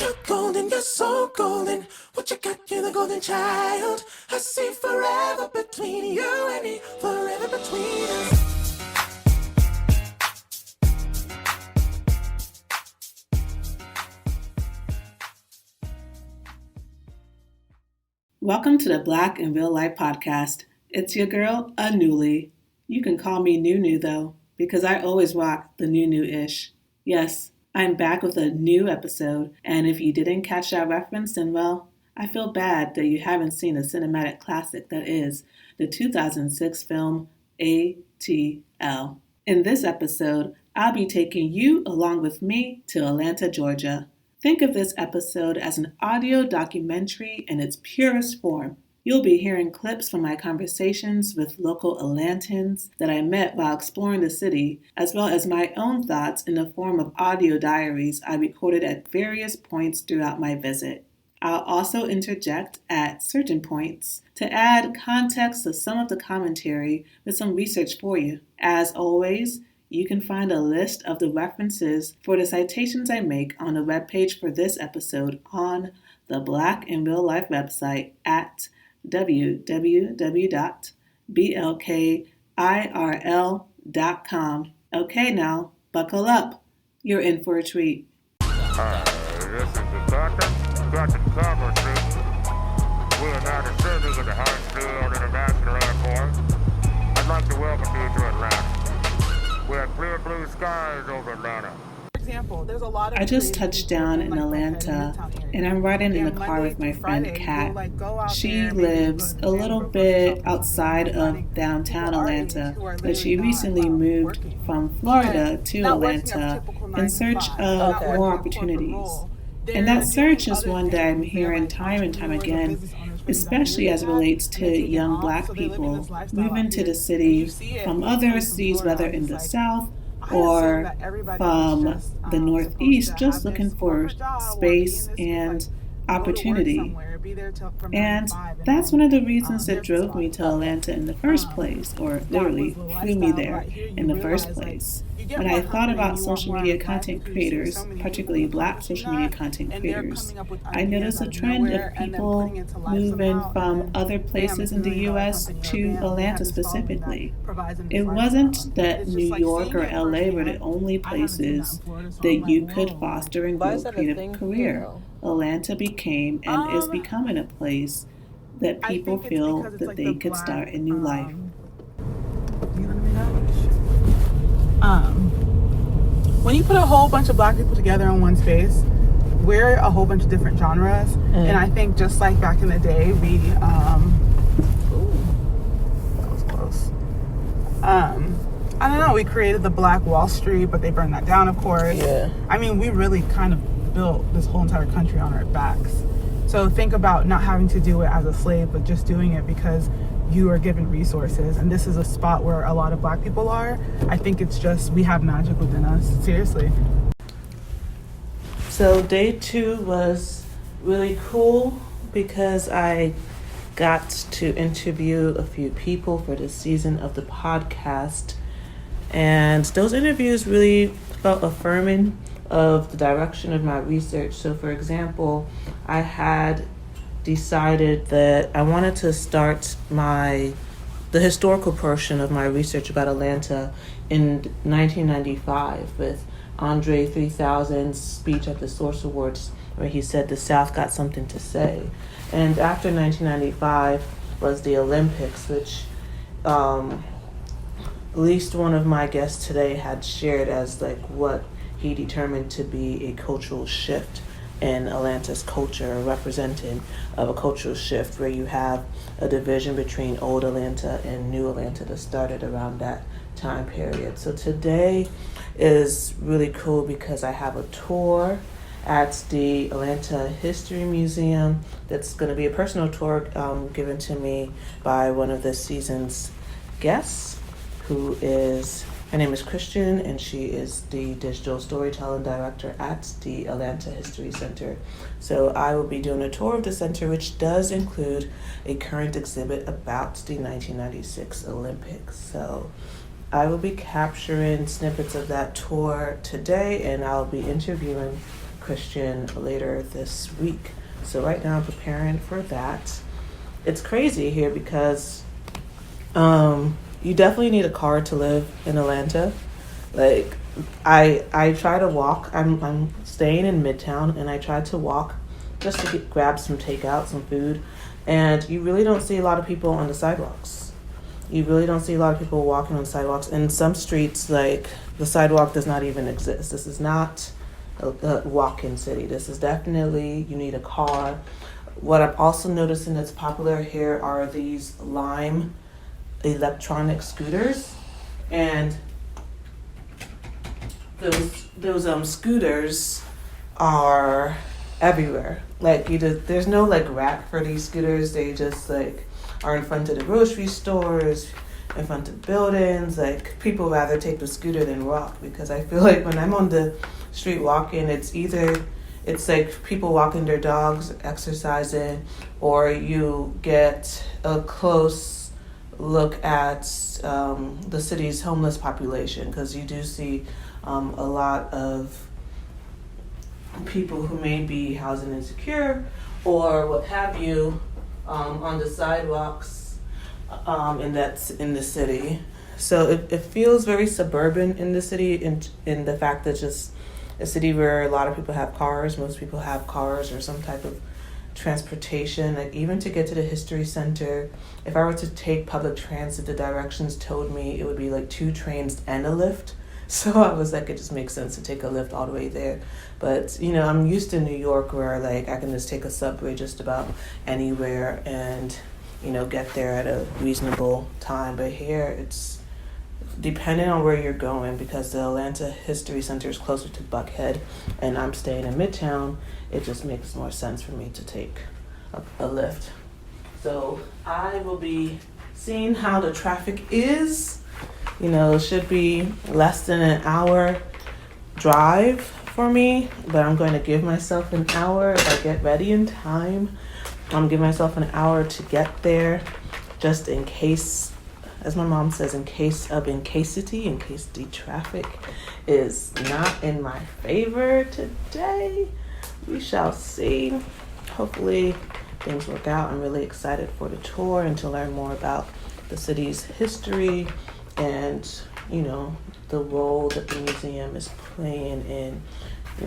You're golden, you're so golden. What you got, you're the golden child. I see forever between you and me, forever between us. Welcome to the Black in Real Life Podcast. It's your girl, Anuli. You can call me Nunu though, because I always rock the Nunu-ish. Yes, I'm back with a new episode, and if you didn't catch that reference, then well, I feel bad that you haven't seen the cinematic classic that is the 2006 film ATL. In this episode, I'll be taking you along with me to Atlanta, Georgia. Think of this episode as an audio documentary in its purest form. You'll be hearing clips from my conversations with local Atlantans that I met while exploring the city, as well as my own thoughts in the form of audio diaries I recorded at various points throughout my visit. I'll also interject at certain points to add context to some of the commentary with some research for you. As always, you can find a list of the references for the citations I make on the webpage for this episode on the Black in Real Life website at www.blkirl.com. Okay, now, buckle up. You're in for a treat. This is the Dr. Commerce. We are now the service of the high school on International Airport. I'd like to welcome you to Atlanta. We have clear blue skies over Atlanta. For example, there's a lot of I just touched down in Atlanta, and I'm riding in the car with my friend Kat. She lives a little bit outside of downtown Atlanta, but she recently moved from Florida to Atlanta in search of more opportunities. And that search is one that I'm hearing time and time again, especially as it relates to young Black people moving to the city from other cities, whether in the South or from the Northeast, just looking for space and opportunity. And that's one of the reasons that drove me to Atlanta in the first place, or literally flew me there in the first place. When I thought about social media content creators, particularly Black social media content creators, I noticed a trend of people moving from other places in the U.S. to Atlanta specifically. It wasn't that New York or LA were the only places that you could foster and grow a creative career. Atlanta became and is becoming a place that people feel that they could start a new life. When you put a whole bunch of Black people together in one space, we're a whole bunch of different genres, and I think just like back in the day, we that was close. I don't know, we created the Black Wall Street, but they burned that down, of course. Yeah. I mean, we really kind of built this whole entire country on our backs. So think about not having to do it as a slave, but just doing it because you are given resources. And this is a spot where a lot of Black people are. I think it's just, we have magic within us. Seriously. So day 2 was really cool because I got to interview a few people for this season of the podcast. And those interviews really felt affirming of the direction of my research. So for example, I had decided that I wanted to start the historical portion of my research about Atlanta in 1995 with Andre 3000's speech at the Source Awards, where he said the South got something to say. And after 1995 was the Olympics, which at least one of my guests today had shared as like what he determined to be a cultural shift in Atlanta's culture, representing of a cultural shift where you have a division between old Atlanta and new Atlanta that started around that time period. So today is really cool because I have a tour at the Atlanta History Museum that's going to be a personal tour given to me by one of this season's guests, her name is Christian, and she is the digital storytelling director at the Atlanta History Center. So I will be doing a tour of the center, which does include a current exhibit about the 1996 Olympics. So I will be capturing snippets of that tour today, and I'll be interviewing Christian later this week. So right now I'm preparing for that. It's crazy here because you definitely need a car to live in Atlanta. Like I try to walk. I'm staying in Midtown, and I try to walk just to grab some takeout, some food, and you really don't see a lot of people on the sidewalks. You really don't see a lot of people walking on sidewalks. In some streets, like, the sidewalk does not even exist. This is not a walk-in city. This is definitely, you need a car. What I'm also noticing that's popular here are these Lime electronic scooters. And those scooters are everywhere. Like, there's no, like, rack for these scooters. They just, like, are in front of the grocery stores, in front of buildings. Like, people rather take the scooter than walk, because I feel like when I'm on the street walking, it's like people walking their dogs, exercising, or you get a close look at the city's homeless population, because you do see a lot of people who may be housing insecure or what have you on the sidewalks in the city. So it feels very suburban in the city, in the fact that just a city where a lot of people have cars. Most people have cars or some type of transportation. Like, even to get to the history center, if I were to take public transit, the directions told me it would be like 2 trains and a lift. So I was like, it just makes sense to take a lift all the way there. But, I'm used to New York, where, like, I can just take a subway just about anywhere and, get there at a reasonable time. But here, it's depending on where you're going, because the Atlanta History Center is closer to Buckhead and I'm staying in Midtown. It just makes more sense for me to take a lift. So I will be seeing how the traffic is. It should be less than an hour drive for me, but I'm going to give myself an hour if I get ready in time. I'm giving myself an hour to get there, just in case, as my mom says, in case the traffic is not in my favor today. We shall see. Hopefully things work out. I'm really excited for the tour and to learn more about the city's history and, the role that the museum is playing in,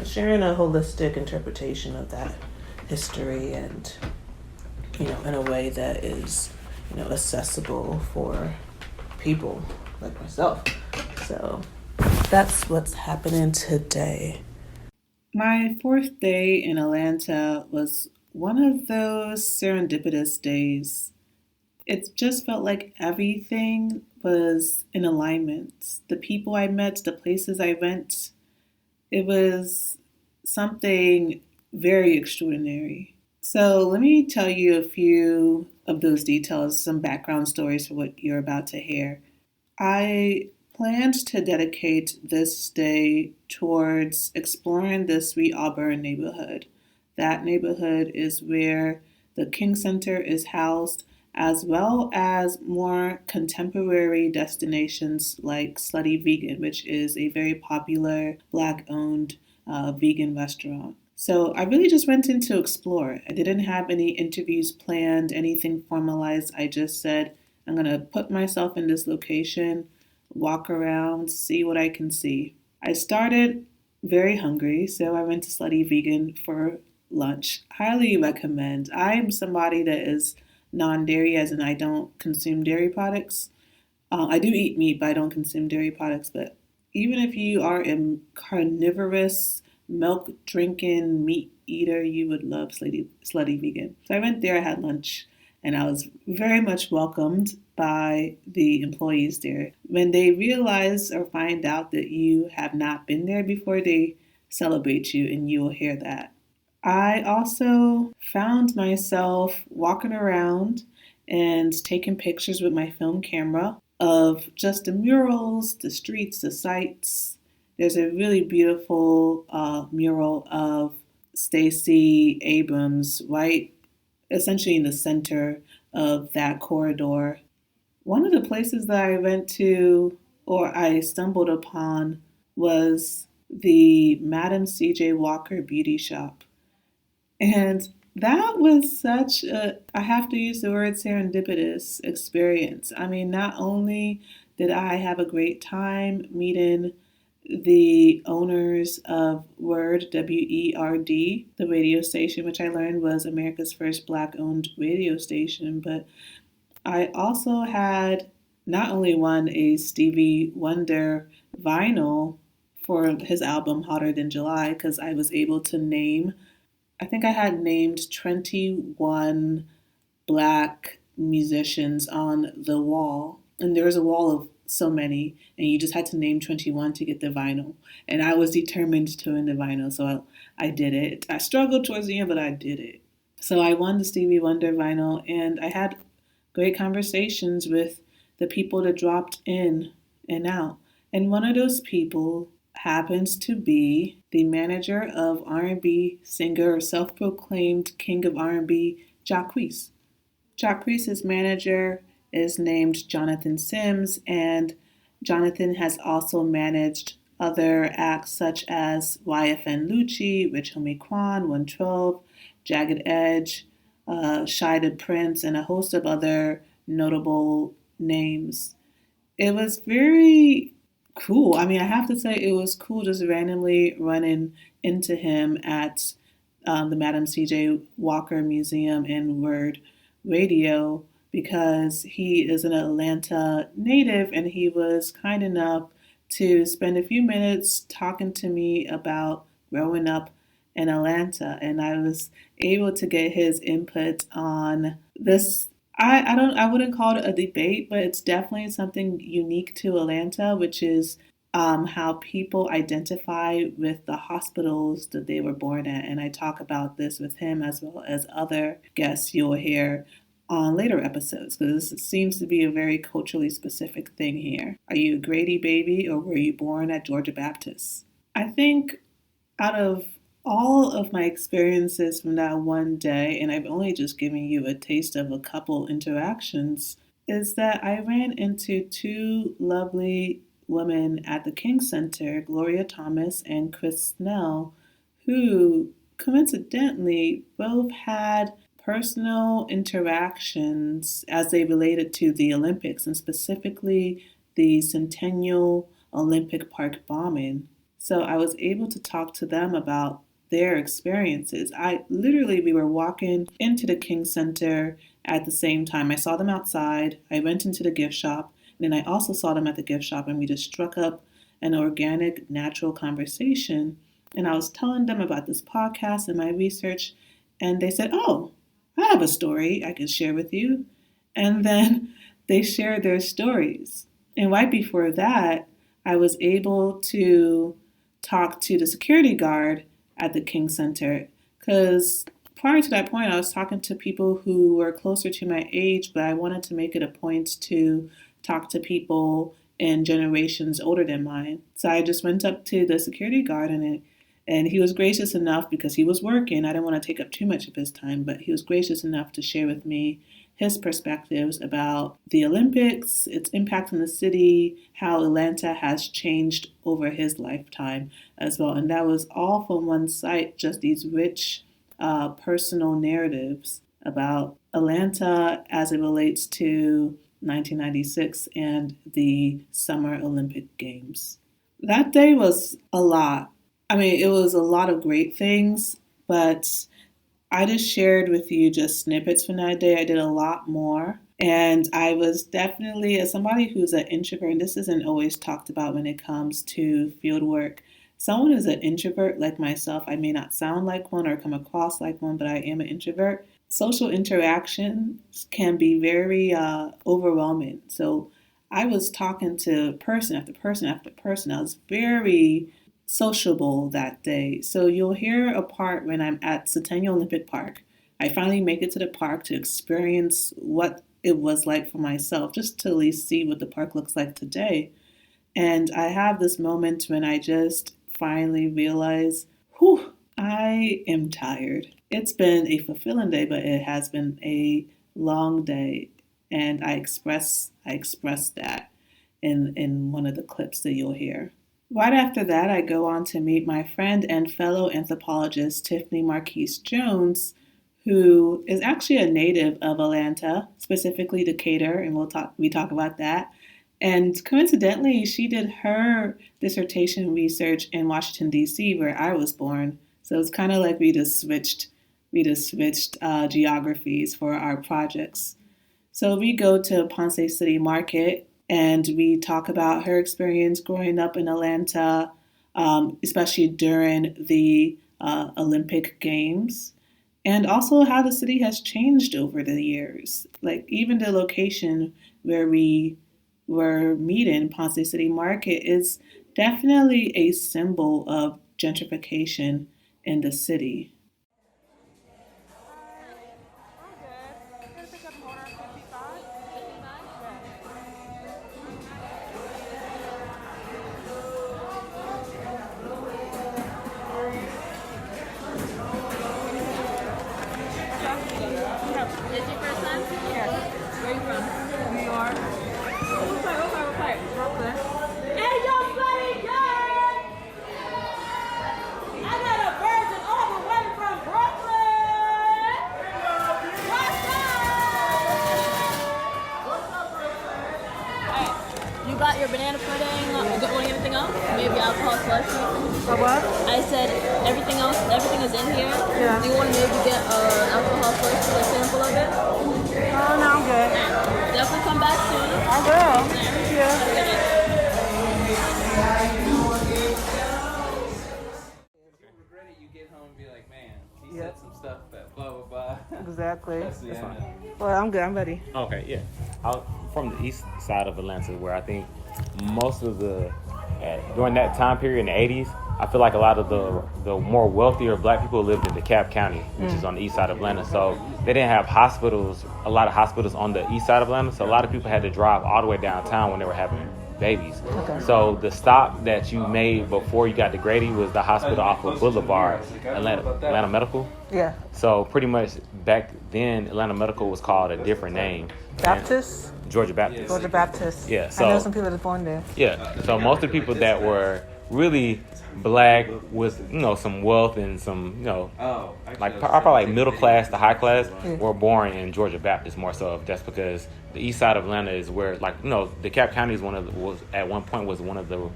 sharing a holistic interpretation of that history and, in a way that is, accessible for people like myself. So that's what's happening today. My 4th day in Atlanta was one of those serendipitous days. It just felt like everything was in alignment. The people I met, the places I went, it was something very extraordinary. So let me tell you a few of those details, some background stories for what you're about to hear. I planned to dedicate this day towards exploring the Sweet Auburn neighborhood. That neighborhood is where the King Center is housed, as well as more contemporary destinations like Slutty Vegan, which is a very popular Black-owned vegan restaurant. So I really just went in to explore. I didn't have any interviews planned, anything formalized. I just said, I'm going to put myself in this location, walk around, see what I can see. I started very hungry, so I went to Slutty Vegan for lunch. Highly recommend. I'm somebody that is non-dairy, as in I don't consume dairy products. I do eat meat, but I don't consume dairy products. But even if you are a carnivorous, milk-drinking meat eater, you would love Slutty Vegan. So I went there, I had lunch, and I was very much welcomed by the employees there. When they realize or find out that you have not been there before, they celebrate you, and you will hear that. I also found myself walking around and taking pictures with my film camera of just the murals, the streets, the sights. There's a really beautiful mural of Stacey Abrams right essentially in the center of that corridor. One of the places that I went to, or I stumbled upon, was the Madam C.J. Walker Beauty Shop. And that was such a, I have to use the word serendipitous experience. I mean, not only did I have a great time meeting the owners of Word, WERD, the radio station, which I learned was America's first Black-owned radio station, but I also had not only won a Stevie Wonder vinyl for his album Hotter Than July, because I was able to name, I think I had named 21 Black musicians on the wall. And there was a wall of so many, and you just had to name 21 to get the vinyl. And I was determined to win the vinyl, so I did it. I struggled towards the end, but I did it. So I won the Stevie Wonder vinyl, and I had great conversations with the people that dropped in and out. And one of those people happens to be the manager of R&B singer or self-proclaimed king of R&B, Jacquees. Jacquees' manager is named Jonathan Sims, and Jonathan has also managed other acts such as YFN Lucci, Rich Homie Quan, 112, Jagged Edge, Shida Prince, and a host of other notable names. It was very cool. I mean, I have to say it was cool just randomly running into him at the Madam C.J. Walker Museum and Word Radio, because he is an Atlanta native and he was kind enough to spend a few minutes talking to me about growing up in Atlanta, and I was able to get his input on this. I wouldn't call it a debate, but it's definitely something unique to Atlanta, which is how people identify with the hospitals that they were born at. And I talk about this with him as well as other guests you'll hear on later episodes, because this seems to be a very culturally specific thing here. Are you a Grady baby, or were you born at Georgia Baptist? I think out of all of my experiences from that one day, and I've only just given you a taste of a couple interactions, is that I ran into two lovely women at the King Center, Gloria Thomas and Chris Snell, who coincidentally both had personal interactions as they related to the Olympics, and specifically the Centennial Olympic Park bombing. So I was able to talk to them about their experiences. We were walking into the King Center at the same time. I saw them outside. I went into the gift shop, and then I also saw them at the gift shop, and we just struck up an organic, natural conversation. And I was telling them about this podcast and my research, and they said, "Oh, I have a story I can share with you." And then they shared their stories. And right before that, I was able to talk to the security guard at the King Center, because prior to that point, I was talking to people who were closer to my age, but I wanted to make it a point to talk to people in generations older than mine. So I just went up to the security guard, and he was gracious enough, because he was working. I didn't want to take up too much of his time, but he was gracious enough to share with me his perspectives about the Olympics, its impact on the city, how Atlanta has changed over his lifetime as well. And that was all from one site, just these rich personal narratives about Atlanta as it relates to 1996 and the Summer Olympic Games. That day was a lot. I mean, it was a lot of great things, but I just shared with you just snippets from that day. I did a lot more. And I was definitely, as somebody who's an introvert, and this isn't always talked about when it comes to field work, someone who's an introvert like myself, I may not sound like one or come across like one, but I am an introvert. Social interactions can be very overwhelming. So I was talking to person after person after person. I was very sociable that day. So you'll hear a part when I'm at Centennial Olympic Park. I finally make it to the park to experience what it was like for myself, just to at least see what the park looks like today. And I have this moment when I just finally realize, I am tired. It's been a fulfilling day, but it has been a long day. And I express that in one of the clips that you'll hear. Right after that, I go on to meet my friend and fellow anthropologist Tiffany Marquise Jones, who is actually a native of Atlanta, specifically Decatur, and we talk about that. And coincidentally, she did her dissertation research in Washington D.C., where I was born. So it's kind of like we just switched geographies for our projects. So we go to Ponce City Market and we talk about her experience growing up in Atlanta, especially during the Olympic Games, and also how the city has changed over the years. Like even the location where we were meeting, Ponce City Market, is definitely a symbol of gentrification in the city. You got your banana pudding. You don't want anything else? Maybe alcohol slush. For what? I said everything is in here. Yeah. Do you want to maybe get alcohol slush for a sample of it? Oh, no, I'm good. Definitely come back soon. I will. Thank you. Regret it, you get home and be like, man, he said some stuff that blah, blah, blah. Exactly. That's fine. Well, I'm good. I'm ready. Okay, yeah. I'm from the east side of Atlanta, where I think most of during that time period in the 80s, I feel like a lot of the more wealthier black people lived in DeKalb County, which is on the east side of Atlanta. So they didn't have a lot of hospitals on the east side of Atlanta. So a lot of people had to drive all the way downtown when they were having babies. Okay. So the stop that you made before you got to Grady was the hospital off of Boulevard, Atlanta Medical. Yeah. So pretty much back then, Atlanta Medical was called a different name. Baptist? Georgia Baptist. Georgia Baptist. Yeah. So I know some people that are born there. yeah. So most of the people that were really black with some wealth and some like probably like middle class to high class were born in Georgia Baptist more so. That's because the east side of Atlanta is where DeKalb County was at one point one of the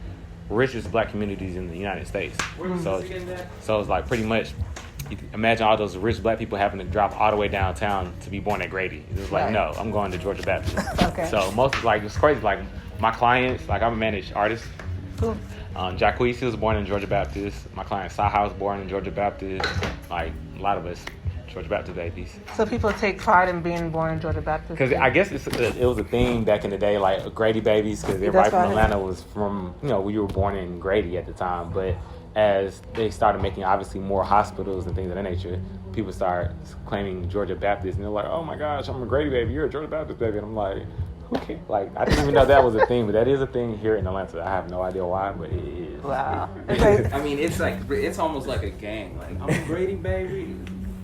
richest black communities in the United States. So it's like pretty much. You can imagine all those rich black people having to drop all the way downtown to be born at Grady. It's like, no, I'm going to Georgia Baptist. Okay. So it's crazy. Like my clients, like I'm a managed artist. Cool. Jacquees was born in Georgia Baptist. My client Saha was born in Georgia Baptist. Like a lot of us, Georgia Baptist babies. So people take pride in being born in Georgia Baptist? Because I guess it was a thing back in the day, like Grady babies, because everybody from Atlanta was from, we were born in Grady at the time. But as they started making obviously more hospitals and things of that nature, people start claiming Georgia Baptist, and they're like, "Oh my gosh, I'm a Grady baby, you're a Georgia Baptist baby," and I'm like, "Who cares?" Like I didn't even know that was a thing, but that is a thing here in Atlanta. I have no idea why, but it is. Wow. I mean, it's almost like a gang. Like, I'm a Grady baby.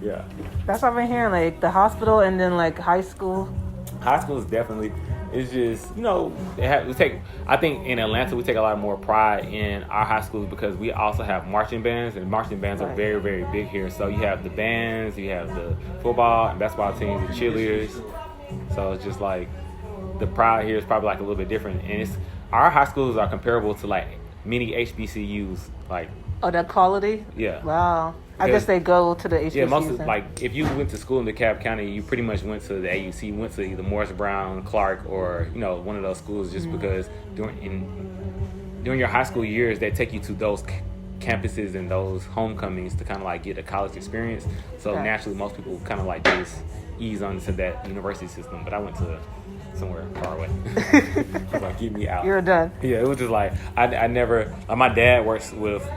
Yeah. That's what I've been hearing, like the hospital and then like high school. Hospitals definitely. It's just, I think in Atlanta we take a lot more pride in our high schools because we also have marching bands, and marching bands are very, very big here. So you have the bands, you have the football and basketball teams, the cheerleaders. So it's just like the pride here is probably like a little bit different. And our high schools are comparable to like many HBCUs, like. Oh, that quality? Yeah. Wow. I guess they go to the HBCUs. Yeah, most of, like if you went to school in DeKalb County, you pretty much went to the AUC, you went to either Morris Brown, Clark, or one of those schools, just because during your high school years, they take you to those campuses and those homecomings to kind of like get a college experience. So naturally, most people kind of like just ease onto that university system. But I went to somewhere far away. It was like, get me out. You're done. Yeah, it was just like I never. My dad works with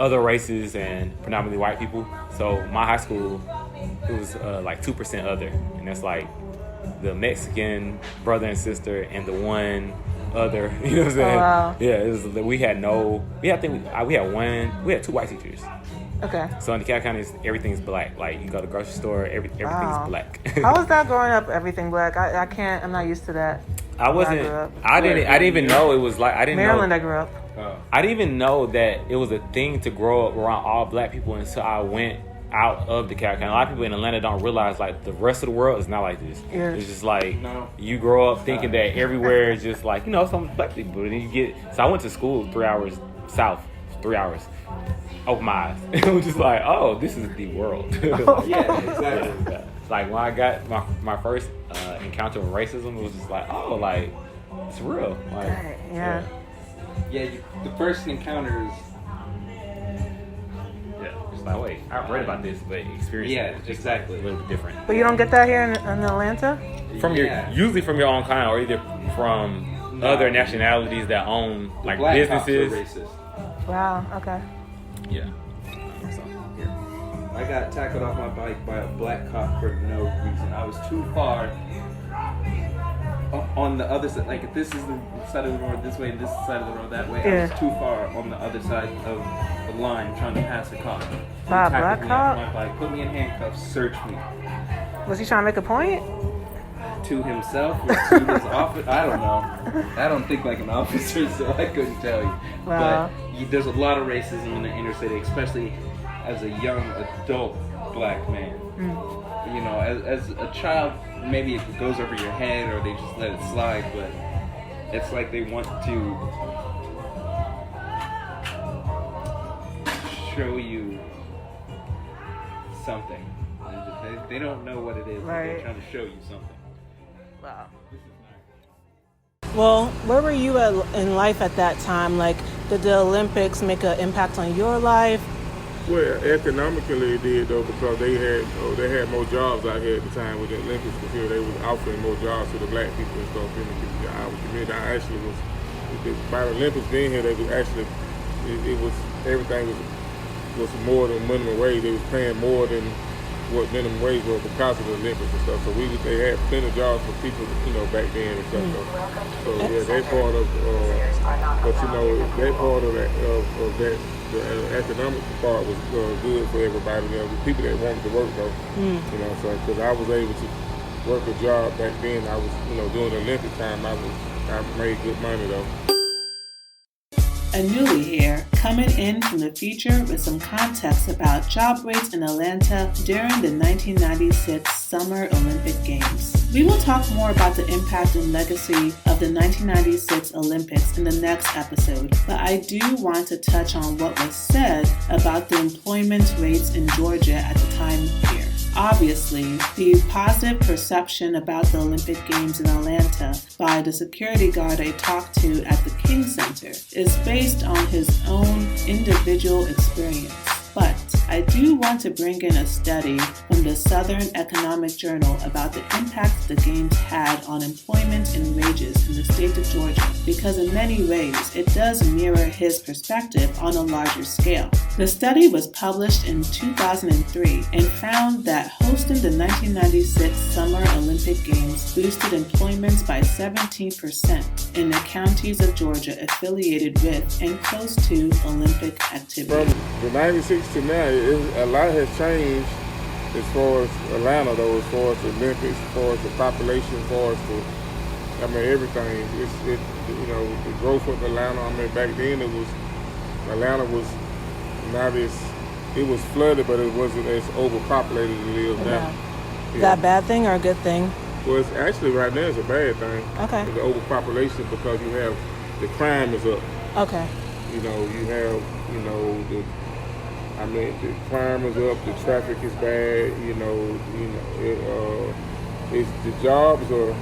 other races and predominantly white people. So my high school, it was like 2% other, and that's like the Mexican brother and sister and the one other. You know what I'm saying? Oh, wow. Yeah, it was. We had two white teachers. Okay. So in DeKalb County, everything's black. Like you go to the grocery store, everything's black. How was that growing up? Everything black? I'm not used to that. I didn't even know it was like. I didn't Maryland, know. I grew up. I didn't even know that it was a thing to grow up around all black people until I went out of DeKalb County. A lot of people in Atlanta don't realize like the rest of the world is not like this. Yeah. It's just like you grow up thinking that everywhere is just like, some black people. And then you get, so I went to school 3 hours south, 3 hours. Open my eyes. It was just like, oh, this is the world. Yeah, exactly. Yeah. Like when I got my first encounter with racism, it was just like, oh, like it's real. Like, Yeah. Yeah, the first encounter is. Yeah, it's like, wait, I've read about this, but experiencing it is just exactly a little bit different. But you don't get that here in Atlanta? Usually from your own kind, or either from other nationalities that own like black businesses. cops are racist. Wow, okay. Yeah. I got tackled off my bike by a black cop for no reason. I was too far on the other side. Like, if this is the side of the road this way and this side of the road that way, I was too far on the other side of the line trying to pass a cop. By a black cop? My bike, put me in handcuffs, searched me. Was he trying to make a point? To himself or to his office? I don't know. I don't think like an officer, so I couldn't tell you. Wow. But there's a lot of racism in the inner city, especially as a young adult black man. You know, as a child, maybe it goes over your head or they just let it slide, but it's like they want to show you something. They don't know what it is, but they're trying to show you something. Wow. Well, where were you in life at that time? Like, did the Olympics make an impact on your life? Well, economically it did though, because they had more jobs out here at the time with the Olympics, because here they was offering more jobs to the black people and stuff in our community. I actually by the Olympics being here, they was actually it was everything was more than minimum wage. They was paying more than what minimum wage was because of the Olympics and stuff. So they had plenty of jobs for people, back then and stuff. So yeah, that part of but that part of that the economic part was good for everybody. The people that wanted to work though, so because I was able to work a job back then, I was during the Olympic time, I made good money though. Anuli here, coming in from the future with some context about job rates in Atlanta during the 1996 Summer Olympic Games. We will talk more about the impact and legacy of the 1996 Olympics in the next episode, but I do want to touch on what was said about the employment rates in Georgia at the time here. Obviously, the positive perception about the Olympic Games in Atlanta by the security guard I talked to at the King Center is based on his own individual experience. But I do want to bring in a study from the Southern Economic Journal about the impact the Games had on employment and wages in the state of Georgia, because in many ways it does mirror his perspective on a larger scale. The study was published in 2003 and found that hosting the 1996 Summer Olympic Games boosted employment by 17% in the counties of Georgia affiliated with and close to Olympic activity. From the 96 to now, a lot has changed as far as Atlanta though, as far as the Olympics, as far as the population, as far as everything. The growth of Atlanta. Back then Atlanta was not as, it was flooded, but it wasn't as overpopulated as it is now. Is that a bad thing or a good thing? Well, it's actually right now it's a bad thing. Okay. The overpopulation, because you have, the crime is up. Okay. You have, the crime is up, the traffic is bad, it's the jobs are,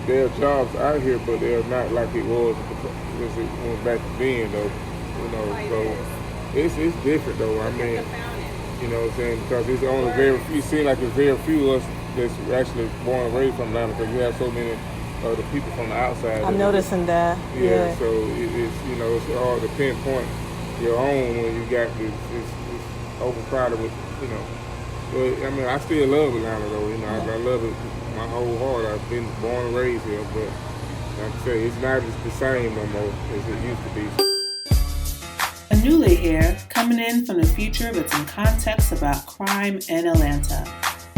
there are jobs out here, but they're not like it was because it went back then though, so it's different though. You know what I'm saying, because it's only very few, it seems like there's very few of us that's actually born and raised from Atlanta, because you have so many the people from the outside. I'm noticing that. Yeah, so it's it's hard to pinpoint your own when you got this overcrowded with But I still love Atlanta though. I love it my whole heart. I've been born and raised here, but like I say, it's not the same no more as it used to be. Anuli here, coming in from the future with some context about crime in Atlanta.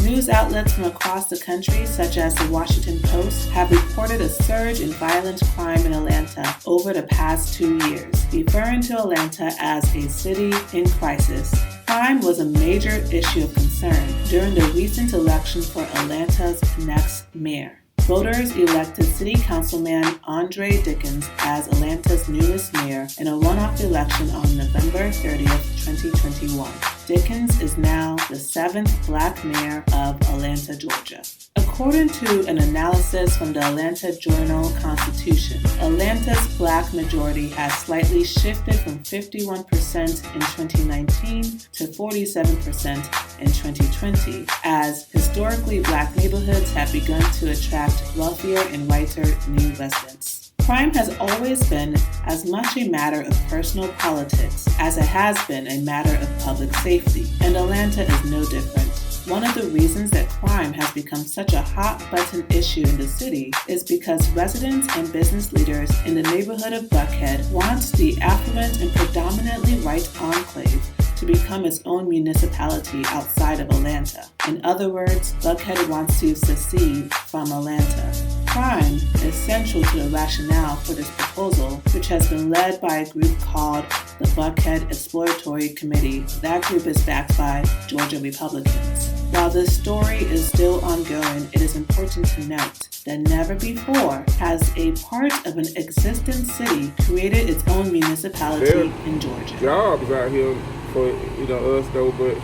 News outlets from across the country, such as the Washington Post, have reported a surge in violent crime in Atlanta over the past 2 years, referring to Atlanta as a city in crisis. Crime was a major issue of concern during the recent election for Atlanta's next mayor. Voters elected City Councilman Andre Dickens as Atlanta's newest mayor in a runoff election on November 30th, 2021. Dickens is now the 7th Black mayor of Atlanta, Georgia. According to an analysis from the Atlanta Journal-Constitution, Atlanta's Black majority has slightly shifted from 51% in 2019 to 47% in 2020, as historically Black neighborhoods have begun to attract wealthier and whiter new residents. Crime has always been as much a matter of personal politics as it has been a matter of public safety, and Atlanta is no different. One of the reasons that crime has become such a hot-button issue in the city is because residents and business leaders in the neighborhood of Buckhead want the affluent and predominantly white enclave to become its own municipality outside of Atlanta. In other words, Buckhead wants to secede from Atlanta. Crime is central to the rationale for this proposal, which has been led by a group called the Buckhead Exploratory Committee. That group is backed by Georgia Republicans. While this story is still ongoing, it is important to note that never before has a part of an existing city created its own municipality in Georgia. Jobs out here for us though, but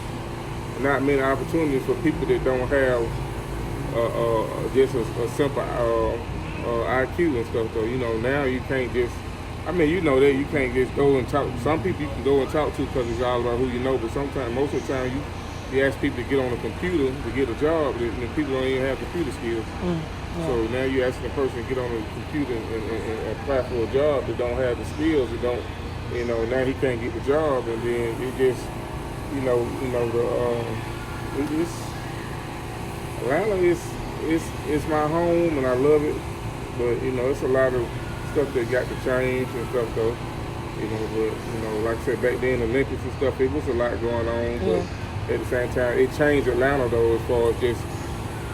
not many opportunities for people that don't have just a simple IQ and stuff though. Now you can't just, that you can't just go and talk. Some people you can go and talk to because it's all about who you know, but sometimes, most of the time, you ask people to get on a computer to get a job, and people don't even have computer skills. Yeah. So now you're asking a person to get on a computer and apply for a job that don't have the skills, that don't, now he can't get the job, and then it just, Atlanta is my home and I love it, but it's a lot of stuff that got to change and stuff though. But like I said, back then Olympics and stuff, it was a lot going on, but at the same time it changed Atlanta though, as far as just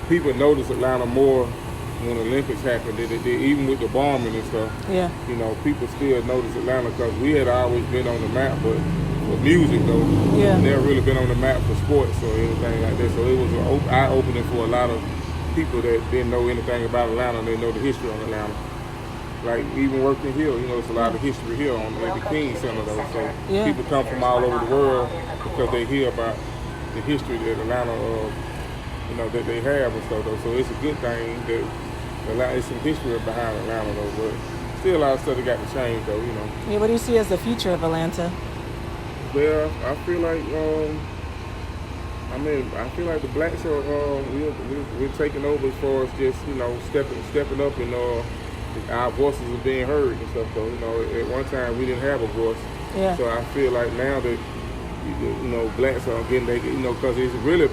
people notice Atlanta more when the Olympics happened. They even with the bombing and stuff. Yeah. People still notice Atlanta because we had always been on the map, but for music though, never really been on the map for sports or anything like that. So it was an eye-opening for a lot of people that didn't know anything about Atlanta. They know the history of Atlanta. Like even working here, it's a lot of history here on the King Center though. So people come from all over the world because they hear about the history that Atlanta, that they have and stuff though. So it's a good thing that it's some history behind Atlanta though, but still a lot of stuff that got to change though, Yeah, what do you see as the future of Atlanta? Well, I feel like the blacks are we're taking over as far as just stepping up and our voices are being heard and stuff though. At one time we didn't have a voice. Yeah. So I feel like now that blacks are getting because it's really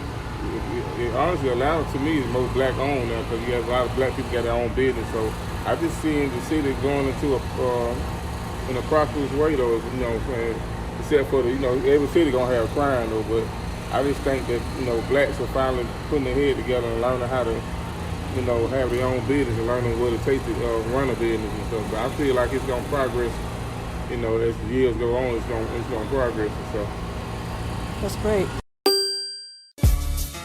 honestly Atlanta to me is most black owned now because you have a lot of black people got their own business. So I just seen the city going into in a prosperous way though. Except for every city gonna have crime though, but I just think that blacks are finally putting their head together and learning how to have their own business and learning what it takes to run a business and stuff. But I feel like it's gonna progress. As the years go on, it's gonna progress and stuff. That's great.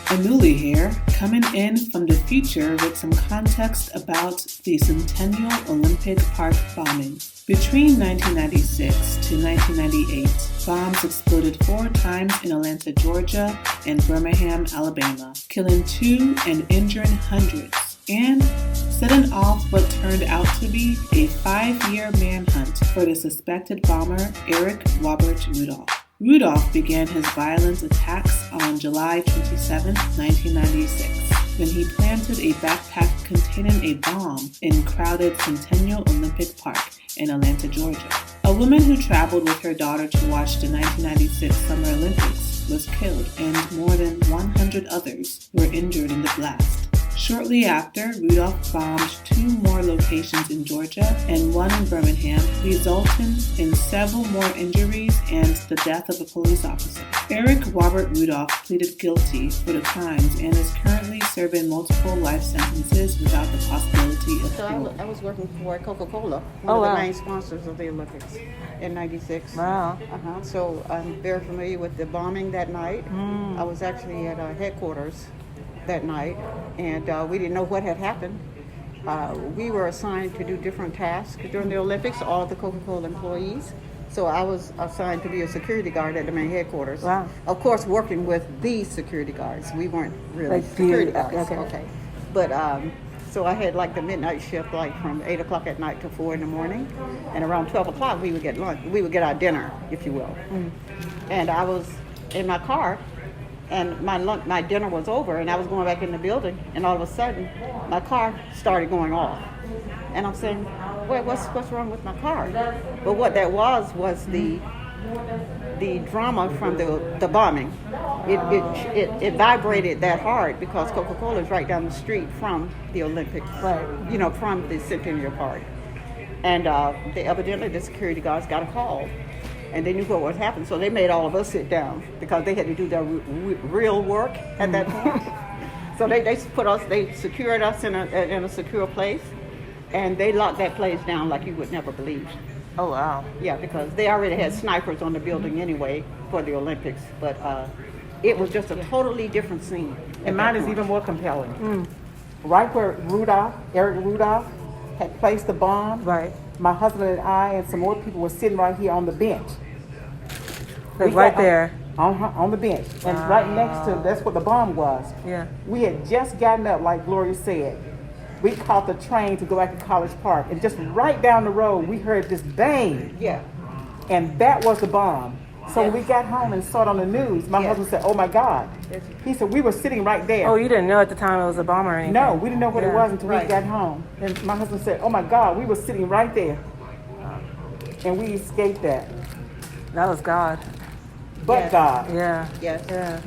Anuli here, coming in from the future with some context about the Centennial Olympic Park bombing. Between 1996 to 1998, bombs exploded 4 times in Atlanta, Georgia, and Birmingham, Alabama, killing 2 and injuring hundreds, and setting off what turned out to be a 5-year manhunt for the suspected bomber Eric Robert Rudolph. Rudolph began his violent attacks on July 27, 1996, when he planted a backpack containing a bomb in crowded Centennial Olympic Park in Atlanta, Georgia. A woman who traveled with her daughter to watch the 1996 Summer Olympics was killed, and more than 100 others were injured in the blast. Shortly after, Rudolph bombed 2 more locations in Georgia and 1 in Birmingham, resulting in several more injuries and the death of a police officer. Eric Robert Rudolph pleaded guilty for the crimes and is currently serving multiple life sentences without the possibility of parole. I was working for Coca-Cola, one of the main sponsors of the Olympics in '96. Wow. So I'm very familiar with the bombing that night. I was actually at headquarters that night, and we didn't know what had happened. We were assigned to do different tasks during the Olympics, all the Coca-Cola employees. So I was assigned to be a security guard at the main headquarters. Wow. Of course, working with these security guards. We weren't really Like security the- guards. okay. But so I had like the midnight shift, like from 8 o'clock at night to 4 in the morning, and around 12 o'clock we would get lunch. We would get our dinner, if you will. And I was in my car, and my dinner was over, and I was going back in the building, and all of a sudden my car started going off, and I'm saying, "Wait, what's wrong with my car?" But what that was the drama from the bombing. It vibrated that hard because Coca-Cola is right down the street from the Olympics, Right. From the Centennial Park. And evidently the security guards got a call, and they knew what was happening, so they made all of us sit down because they had to do their real work at that point. So they secured us in a secure place, and they locked that place down like you would never believe. Oh, wow. Yeah, because they already had snipers on the building anyway for the Olympics, but it was just a totally different scene. And mine is even more compelling. Right where Eric Rudolph, had placed the bomb, Right. my husband and I and some more people were sitting right here on the bench. Like right there. On the bench. And right next to, that's what the bomb was. Yeah. We had just gotten up, like Gloria said. We caught the train to go back to College Park. And just right down the road, we heard this bang. Yeah. And that was the bomb. So when we got home and saw it on the news, my husband said, "Oh my God." He said, "We were sitting right there." Oh, you didn't know at the time it was a bomb or anything? No, we didn't know what it was until Right. we got home. And my husband said, "Oh my God, we were sitting right there." And we escaped that. That was God. But Yes. God. Yeah. Yes. Yeah.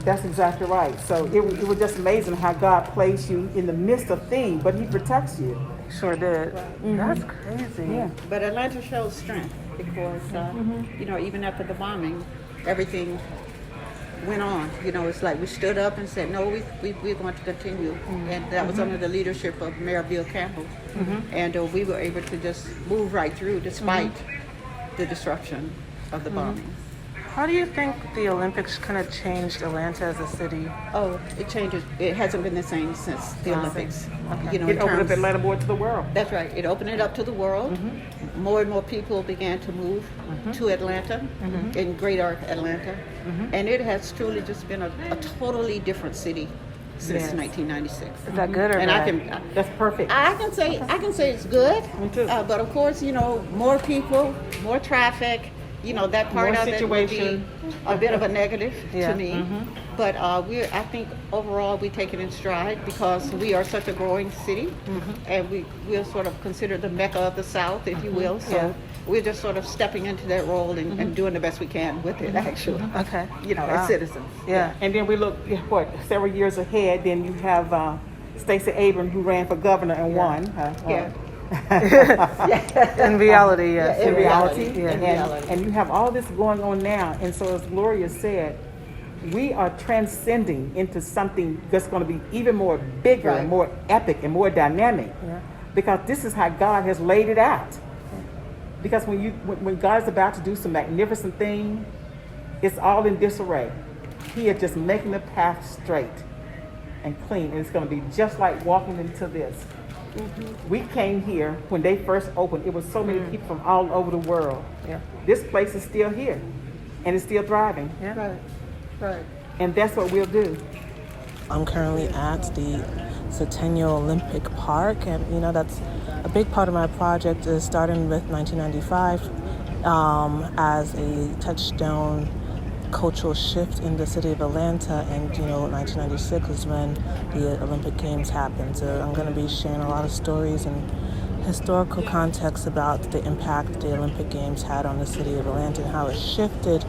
That's exactly right. So it was just amazing how God placed you in the midst of things, but He protects you. Sure did. That's crazy. Yeah. But Atlanta showed strength because, even after the bombing, everything went on. It's like we stood up and said, no, we're going to continue. And that was under the leadership of Mayor Bill Campbell. And we were able to just move right through despite the disruption of the bombing. How do you think the Olympics kind of changed Atlanta as a city? Oh, it changes. It hasn't been the same since the Olympics. Okay. In It opened up terms- Atlanta more to the world. That's right. It opened it up to the world. More and more people began to move to Atlanta, in greater Atlanta. And it has truly just been a totally different city since 1996. Is that good or And bad? That's perfect. I can say it's good. Me too. But of course, more people, more traffic. That part More of it would be situation. a bit of a negative Yeah. to me. But I think overall we take it in stride because we are such a growing city, and we're sort of considered the Mecca of the South, if you will. So Yeah. we're just sort of stepping into that role and doing the best we can with it, actually. Okay. As Wow. citizens. Yeah. And then we look, several years ahead, then you have Stacey Abrams who ran for governor and won. Yeah. In reality, yes. Yeah, In reality. Yeah. In reality. And you have all this going on now. And so as Gloria said, we are transcending into something that's going to be even more bigger, Right. and more epic, and more dynamic. Yeah. Because this is how God has laid it out. Because when God's about to do some magnificent thing, it's all in disarray. He is just making the path straight and clean. And it's going to be just like walking into this. We came here when they first opened. It was so many people from all over the world. Yeah. This place is still here, and it's still thriving. Yeah. Right. And that's what we'll do. I'm currently at the Centennial Olympic Park, and that's a big part of my project is starting with 1995 as a touchstone cultural shift in the city of Atlanta, and 1996 is when the Olympic Games happened. So I'm going to be sharing a lot of stories and historical context about the impact the Olympic Games had on the city of Atlanta and how it shifted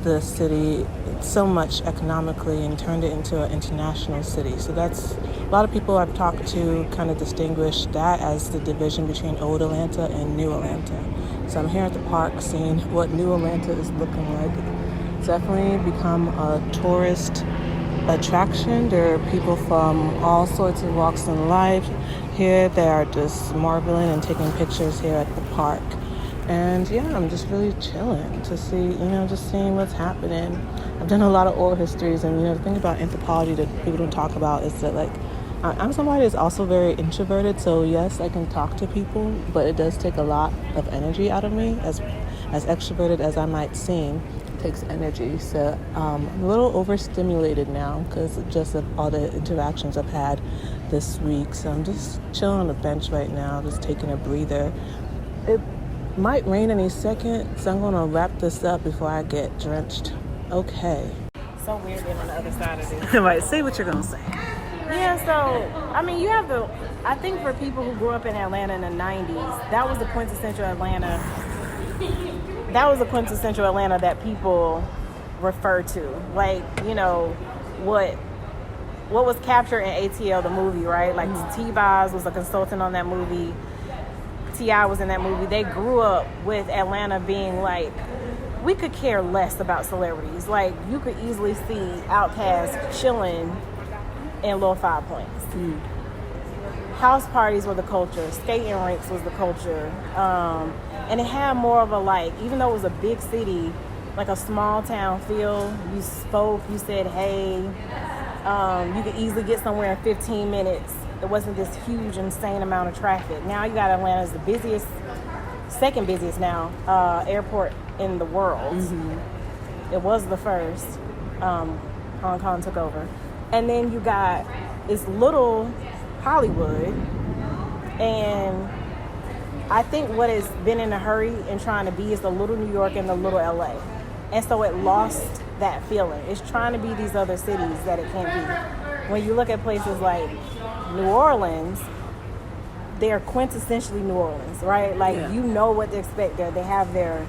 the city so much economically and turned it into an international city. So that's a lot of people I've talked to kind of distinguish that as the division between old Atlanta and new Atlanta. So I'm here at the park seeing what new Atlanta is looking like. It's definitely become a tourist attraction. There are people from all sorts of walks in life here. They are just marveling and taking pictures here at the park. And yeah, I'm just really chilling to see, just seeing what's happening. I've done a lot of oral histories, and the thing about anthropology that people don't talk about is that, like, I'm somebody that's also very introverted, so yes, I can talk to people, but it does take a lot of energy out of me. As extroverted as I might seem, it takes energy. So I'm a little overstimulated now because just of all the interactions I've had this week. So I'm just chilling on the bench right now, just taking a breather. It might rain any second, so I'm going to wrap this up before I get drenched. Okay. So weird being on the other side of this. Right, say what you're going to say. Yeah, so, you have I think for people who grew up in Atlanta in the 90s, that was the quintessential Atlanta. That was the quintessential Atlanta that people refer to. Like, what was captured in ATL, the movie, right? Like, T-Boz was a consultant on that movie. T.I. was in that movie. They grew up with Atlanta being like, we could care less about celebrities. Like, you could easily see Outkast chilling in Little 5 Points. House parties were the culture. Skating rinks was the culture. And it had more of a, like, even though it was a big city, like a small town feel. You spoke, you said, hey. You could easily get somewhere in 15 minutes. There wasn't this huge, insane amount of traffic. Now you got Atlanta as the busiest, second busiest now, airport in the world. It was the first. Hong Kong took over. And then you got this little Hollywood. And I think what has been in a hurry and trying to be is the little New York and the little LA. And so it lost that feeling. It's trying to be these other cities that it can't be. When you look at places like New Orleans, they're quintessentially New Orleans, right? Like, you know what to expect there. They have their,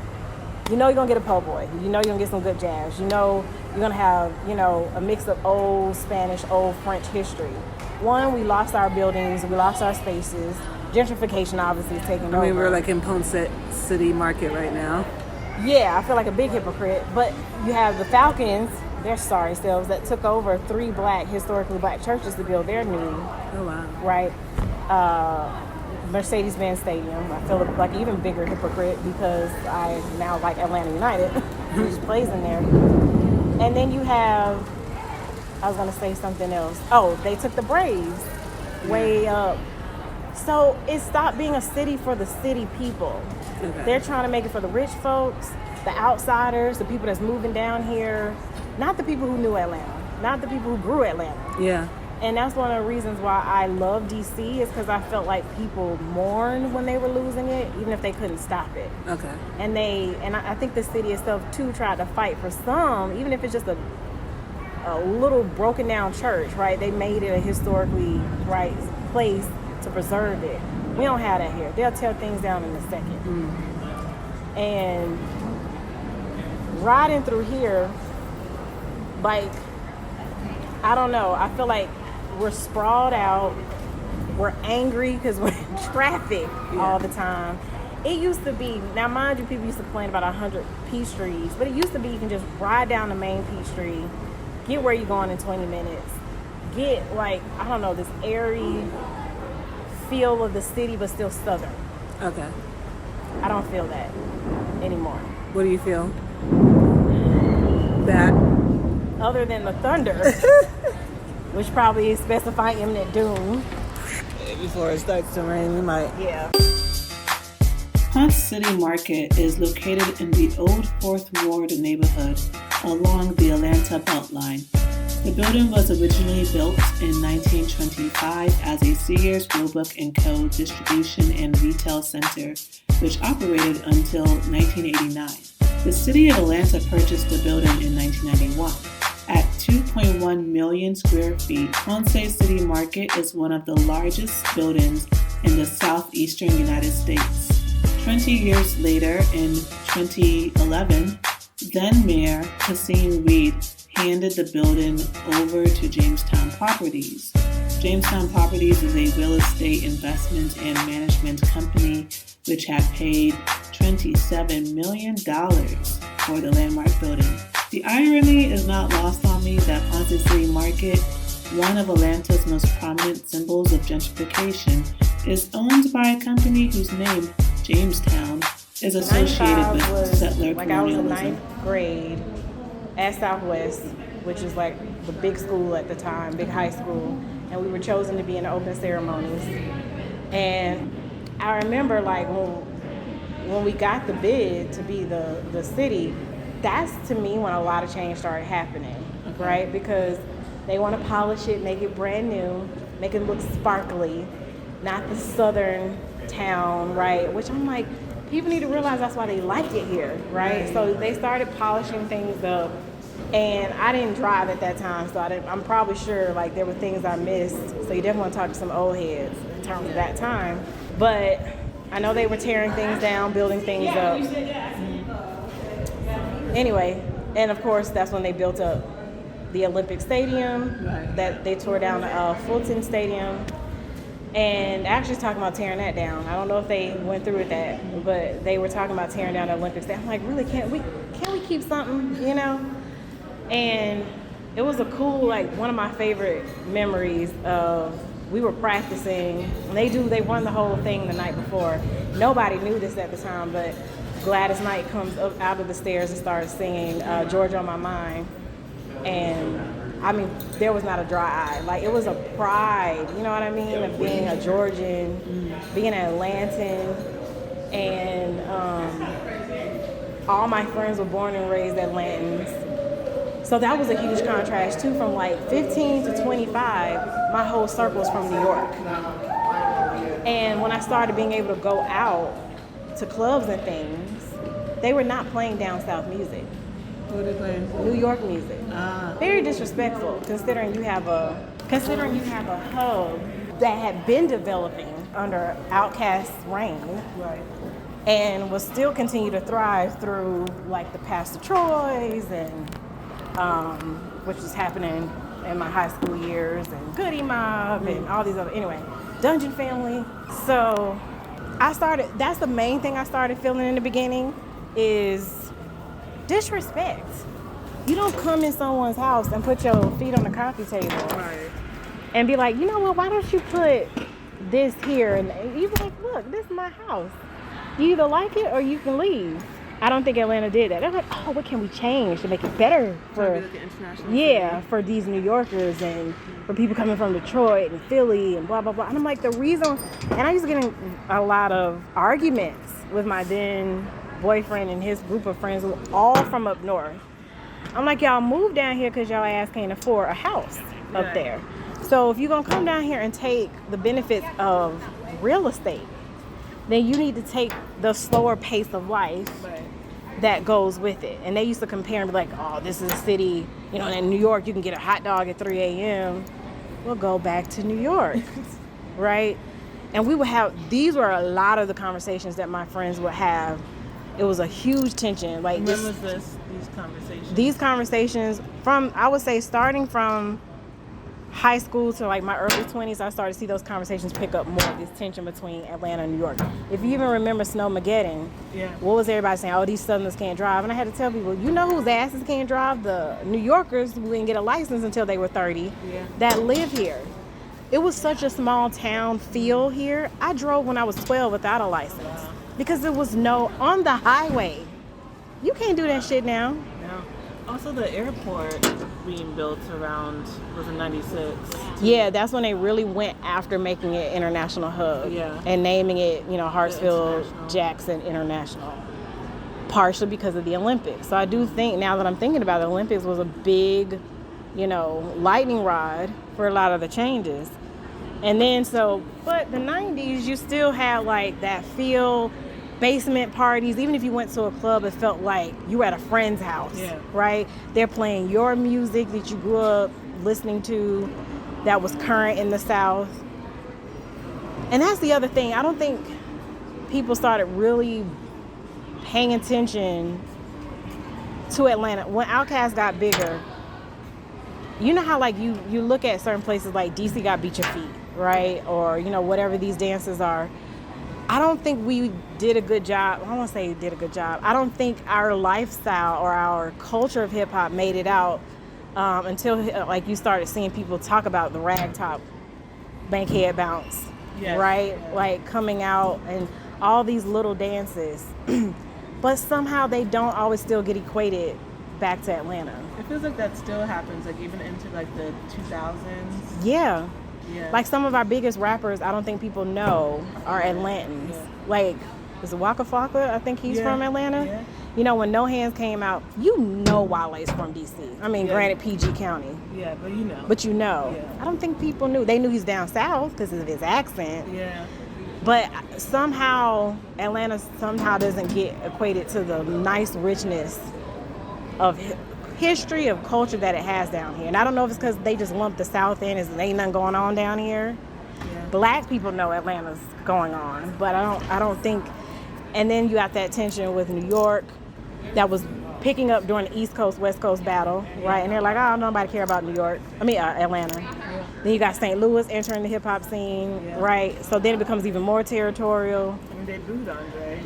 you're going to get a po' boy. You're going to get some good jazz. You're going to have, a mix of old Spanish, old French history. One, we lost our buildings. We lost our spaces. Gentrification obviously is taking over. We're like in Ponce City Market right now. Yeah, I feel like a big hypocrite. But you have the Falcons, their sorry selves, that took over 3 historically black churches to build their new, right? Mercedes-Benz Stadium. I feel like an even bigger hypocrite because I now like Atlanta United, which plays in there. And then you have, I was going to say something else. Oh, they took the Braves way up. So it stopped being a city for the city people. Okay. They're trying to make it for the rich folks, the outsiders, the people that's moving down here, not the people who knew Atlanta, not the people who grew Atlanta. Yeah. And that's one of the reasons why I love DC is because I felt like people mourned when they were losing it, even if they couldn't stop it. Okay. And I think the city itself too tried to fight for some, even if it's just a little broken down church, right? They made it a historically right place to preserve it. We don't have that here. They'll tear things down in a second. And riding through here, like, I don't know. I feel like we're sprawled out. We're angry because we're in traffic all the time. It used to be, now mind you, people used to complain about 100 Peachtrees, but it used to be you can just ride down the main Peachtree, get where you're going in 20 minutes, get, like, I don't know, this airy feel of the city, but still southern. Okay. I don't feel that anymore. What do you feel? That? Other than the thunder, which probably is specifying imminent doom. Before it starts to rain, we might. Yeah. Ponce City Market is located in the old 4th Ward neighborhood along the Atlanta Beltline. The building was originally built in 1925 as a Sears, Roebuck & Co. distribution and retail center, which operated until 1989. The city of Atlanta purchased the building in 1991. At 2.1 million square feet, Ponce City Market is one of the largest buildings in the southeastern United States. 20 years later, in 2011, Then Mayor Hakeem Reed handed the building over to Jamestown Properties. Jamestown Properties is a real estate investment and management company which had paid $27 million for the landmark building. The irony is not lost on me that Ponce City Market, one of Atlanta's most prominent symbols of gentrification, is owned by a company whose name, Jamestown, is associated with settler like I was in colonialism. 9th grade at Southwest, which is like the big school at the time, big high school, and we were chosen to be in the open ceremonies. And I remember like when we got the bid to be the city, that's to me when a lot of change started happening, right? Because they want to polish it, make it brand new, make it look sparkly, not the southern town, right? Which I'm like, people need to realize that's why they like it here, right? So they started polishing things up, and I didn't drive at that time, so I'm probably sure like there were things I missed. So you definitely want to talk to some old heads in terms of that time. But I know they were tearing things down, building things up. Anyway, and of course that's when they built up the Olympic Stadium, that they tore down Fulton Stadium, and actually talking about tearing that down. I don't know if they went through with that, but they were talking about tearing down the Olympic Stadium. I'm like, really, can't we keep something, you know? And it was a cool, like one of my favorite memories of, we were practicing, and they run the whole thing the night before. Nobody knew this at the time, but Gladys Knight comes up out of the stairs and starts singing Georgia on My Mind. And I mean, there was not a dry eye. Like, it was a pride, you know what I mean, of being a Georgian, being an Atlantan. And all my friends were born and raised Atlantans. So that was a huge contrast too. From like 15 to 25, my whole circle was from New York. And when I started being able to go out to clubs and things, they were not playing down south music. What are they playing? New York music. Very disrespectful, considering you have a hub that had been developing under Outkast's reign, right, and was still continue to thrive through like the Pastor Troy's and which was happening in my high school years, and Goody Mob and all these other, anyway, Dungeon Family. So that's the main thing I started feeling in the beginning is disrespect. You don't come in someone's house and put your feet on the coffee table, right, and be like, you know what, why don't you put this here? And you be like, look, this is my house. You either like it or you can leave. I don't think Atlanta did that. They're like, oh, what can we change to make it better for these New Yorkers and for people coming from Detroit and Philly and blah, blah, blah. And I'm like, the reason, and I used to get in a lot of arguments with my then boyfriend and his group of friends who were all from up north. I'm like, y'all move down here because y'all ass can't afford a house up there. So if you're going to come down here and take the benefits of real estate, then you need to take the slower pace of life that goes with it. And they used to compare and be like, oh, this is a city, you know, in New York, you can get a hot dog at 3 a.m. We'll go back to New York, right? And these were a lot of the conversations that my friends would have. It was a huge tension. Like, when was these conversations? These conversations from, I would say, starting from high school to like my early 20s, I started to see those conversations pick up more, this tension between Atlanta and New York. If you even remember Snowmageddon, what was everybody saying? Oh, these Southerners can't drive. And I had to tell people, you know whose asses can't drive? The New Yorkers who didn't get a license until they were 30 that live here. It was such a small town feel here. I drove when I was 12 without a license because there was on the highway. You can't do that shit now. No. Also, the airport being built around, was in 96. Yeah, that's when they really went after making it international hub. Yeah. And naming it, Hartsfield Jackson International. Partially because of the Olympics. So I do think, now that I'm thinking about it, the Olympics was a big, lightning rod for a lot of the changes. And then but the 90s, you still had like that feel, basement parties. Even if you went to a club, it felt like you were at a friend's house, right? They're playing your music that you grew up listening to that was current in the South. And that's the other thing. I don't think people started really paying attention to Atlanta. When Outkast got bigger, you know how like you look at certain places like DC got Beat Your Feet, right? Or, you know, whatever these dances are. I don't think we did a good job. I won't say did a good job. I don't think our lifestyle or our culture of hip hop made it out until like you started seeing people talk about the ragtop, bankhead bounce, right? Yeah. Like coming out and all these little dances, but somehow they don't always still get equated back to Atlanta. It feels like that still happens, like even into like the 2000s. Yeah. Yeah. Like some of our biggest rappers, I don't think people know are Atlantans. Yeah. Like, is it Waka Flocka? I think he's from Atlanta. Yeah. You know, when No Hands came out, you know Wale's from DC. I mean, granted, PG County. Yeah, but you know. But you know. Yeah. I don't think people knew. They knew he's down south because of his accent. Yeah. But somehow, Atlanta somehow doesn't get equated to the nice richness of history, of culture that it has down here. And I don't know if it's because they just lump the South in as there ain't nothing going on down here. Yeah. Black people know Atlanta's going on, but I don't think. And then you got that tension with New York that was picking up during the East Coast West Coast battle, right? And they're like, oh, nobody care about Atlanta. Yeah. Then you got St. Louis entering the hip hop scene, right? So then it becomes even more territorial. I mean, they booed Andre.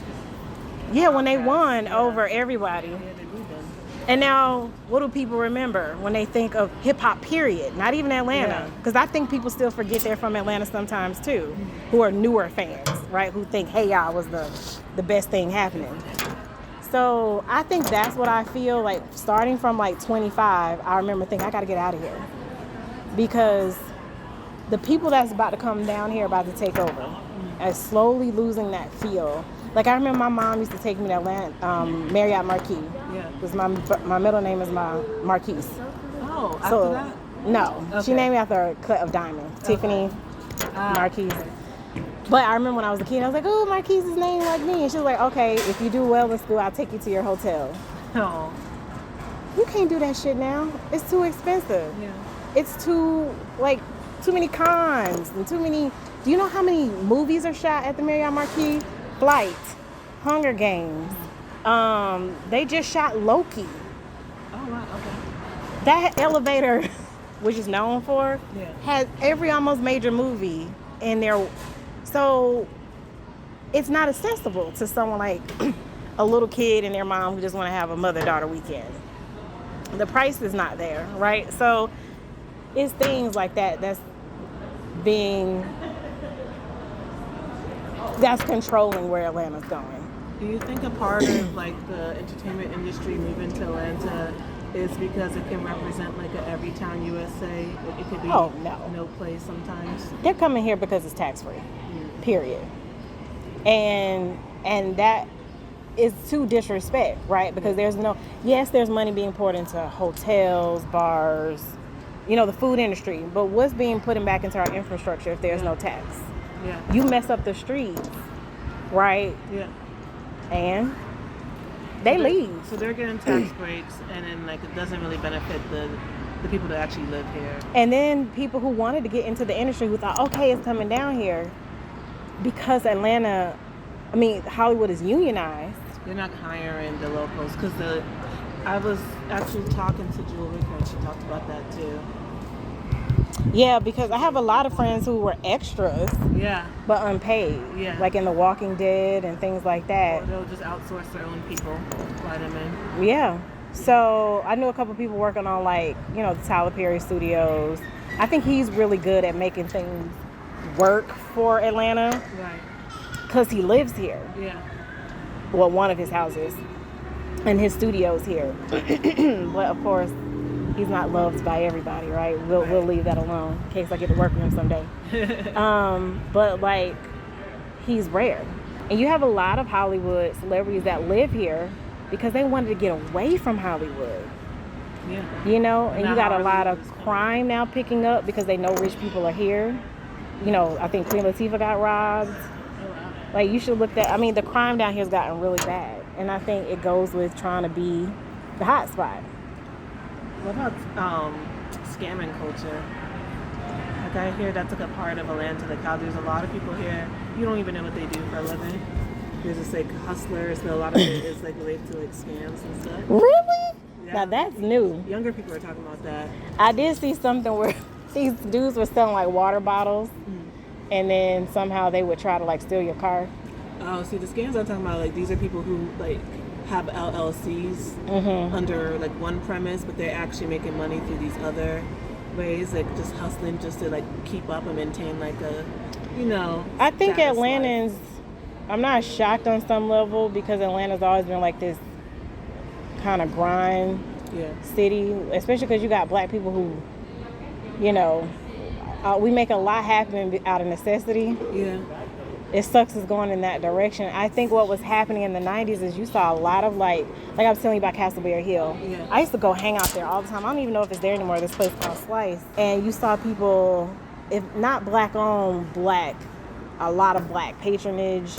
Yeah, when they won over everybody. Yeah, they booed them. And now, what do people remember when they think of hip-hop, period? Not even Atlanta. Because I think people still forget they're from Atlanta sometimes, too, who are newer fans, right? Who think, hey, y'all was the best thing happening. So I think that's what I feel like. Starting from, like, 25, I remember thinking, I got to get out of here. Because the people that's about to come down here are about to take over. And slowly losing that feel. Like, I remember my mom used to take me to Atlanta, Marriott Marquis. Yeah. Because my middle name is Marquise. Oh, after that? No. Okay. She named me after a cut of diamond. Okay. Tiffany Marquise. Okay. But I remember when I was a kid, I was like, oh, Marquise is named like me. And she was like, okay, if you do well in school, I'll take you to your hotel. Oh. You can't do that shit now. It's too expensive. Yeah. It's too many cons and too many. Do you know how many movies are shot at the Marriott Marquis? Flight, Hunger Games. They just shot Loki. Oh, wow, okay. That elevator, which is known for, has every almost major movie in there. So it's not accessible to someone like a little kid and their mom who just want to have a mother-daughter weekend. The price is not there, right? So it's things like that's controlling where Atlanta's going. Do you think a part of like the entertainment industry moving to Atlanta is because it can represent like a every town USA? It could be no place sometimes. They're coming here because it's tax free. Period. And that is to disrespect, right? Because there's money being poured into hotels, bars, the food industry, but what's being put back into our infrastructure if there's no tax? Yeah. You mess up the streets, right? Yeah. And they leave. So they're getting tax breaks, and then like it doesn't really benefit the people that actually live here. And then people who wanted to get into the industry who thought, okay, it's coming down here, because Hollywood is unionized. They're not hiring the locals because I was actually talking to Jewel Ricker, and she talked about that too. Yeah, because I have a lot of friends who were extras. Yeah. But unpaid. Yeah. Like in The Walking Dead and things like that. Or they'll just outsource their own people, fly them in. Yeah. So I knew a couple people working on the Tyler Perry studios. I think he's really good at making things work for Atlanta. Right. Because he lives here. Yeah. Well, one of his houses. And his studio's here. But of course, he's not loved by everybody, right? We'll leave that alone in case I get to work with him someday. But he's rare. And you have a lot of Hollywood celebrities that live here because they wanted to get away from Hollywood. Yeah. And you got a lot of crime now picking up because they know rich people are here. I think Queen Latifah got robbed. Oh, wow. You should look at, the crime down here has gotten really bad. And I think it goes with trying to be the hot spot. What about scamming culture? Like I hear that's like a part of Atlanta. Like how there's a lot of people here, you don't even know what they do for a living. There's just hustlers, but a lot of it is related to scams and stuff. Really? Now that's new. Younger people are talking about that. I did see something where these dudes were selling like water bottles, and then somehow they would try to like steal your car. Oh, see, the scams I'm talking about, like these are people who like have LLCs under like one premise, but they're actually making money through these other ways, like just hustling just to like keep up and maintain like a, I think status Atlantans, I'm not shocked on some level because Atlanta's always been like this kind of grind city, especially because you got black people who, we make a lot happen out of necessity. Yeah. It sucks it's going in that direction. I think what was happening in the 90s is you saw a lot of like I was telling you about Castleberry Hill. Yeah. I used to go hang out there all the time. I don't even know if it's there anymore, this place called Slice. And you saw people, if not black owned, black, a lot of black patronage,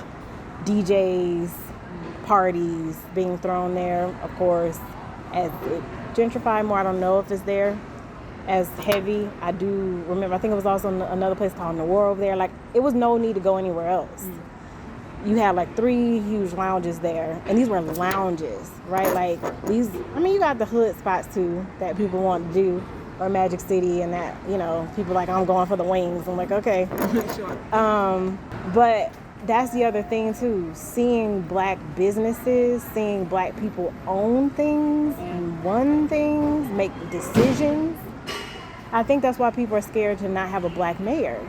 DJs, parties being thrown there, of course. As it gentrified more, I don't know if it's there as heavy. I do remember, I think it was also another place called Noir over there. Like, it was no need to go anywhere else. You had like 3 huge lounges there, and these were lounges, right? Like these, you got the hood spots too that people want to do, or Magic City, and that, people like, I'm going for the wings. I'm like, okay. Sure. But that's the other thing too, seeing black businesses, seeing black people own things and run things, make decisions. I think that's why people are scared to not have a black mayor.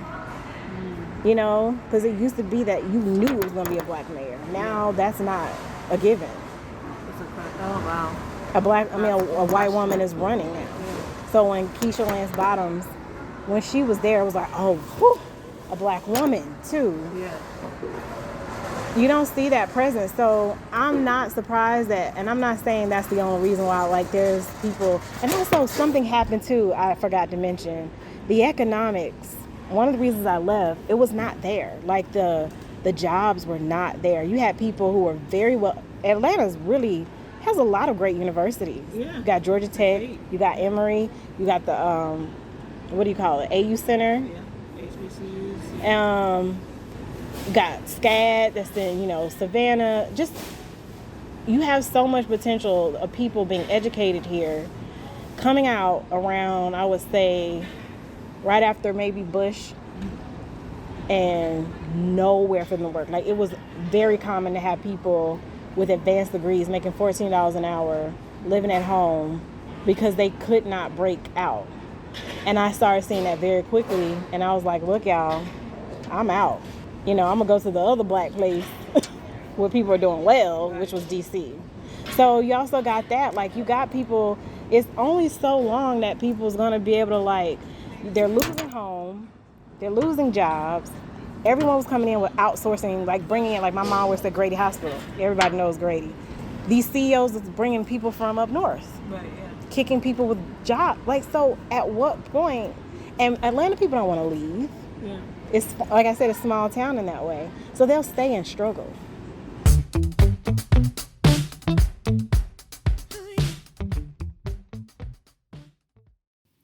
Because it used to be that you knew it was going to be a black mayor. Now that's not a given. Oh, wow. A white woman is running it. So when Keisha Lance Bottoms, when she was there, it was like, oh, whew, a black woman too. Yeah. You don't see that presence. So I'm not surprised that, and I'm not saying that's the only reason why, like, there's people, and also something happened too, I forgot to mention, the economics. One of the reasons I left, it was not there. Like, the jobs were not there. You had people who were very well, Atlanta's really has a lot of great universities. Yeah. You got Georgia Tech, you got Emory, you got the, what do you call it, AU Center. Yeah, HBCUs. Got SCAD, that's in, Savannah. Just, you have so much potential of people being educated here, coming out around, I would say, right after maybe Bush, and nowhere for them to work. Like, it was very common to have people with advanced degrees making $14 an hour, living at home, because they could not break out. And I started seeing that very quickly, and I was like, look, y'all, I'm out. I'm going to go to the other black place where people are doing well, which was DC. So you also got that. Like, you got people, it's only so long that people's going to be able to, like, they're losing home, they're losing jobs. Everyone was coming in with outsourcing, like bringing in, like my mom works at Grady Hospital. Everybody knows Grady. These CEOs is bringing people from up north. Right, yeah. Kicking people with jobs. Like, so at what point? And Atlanta people don't want to leave. Yeah. It's, like I said, a small town in that way. So they'll stay and struggle.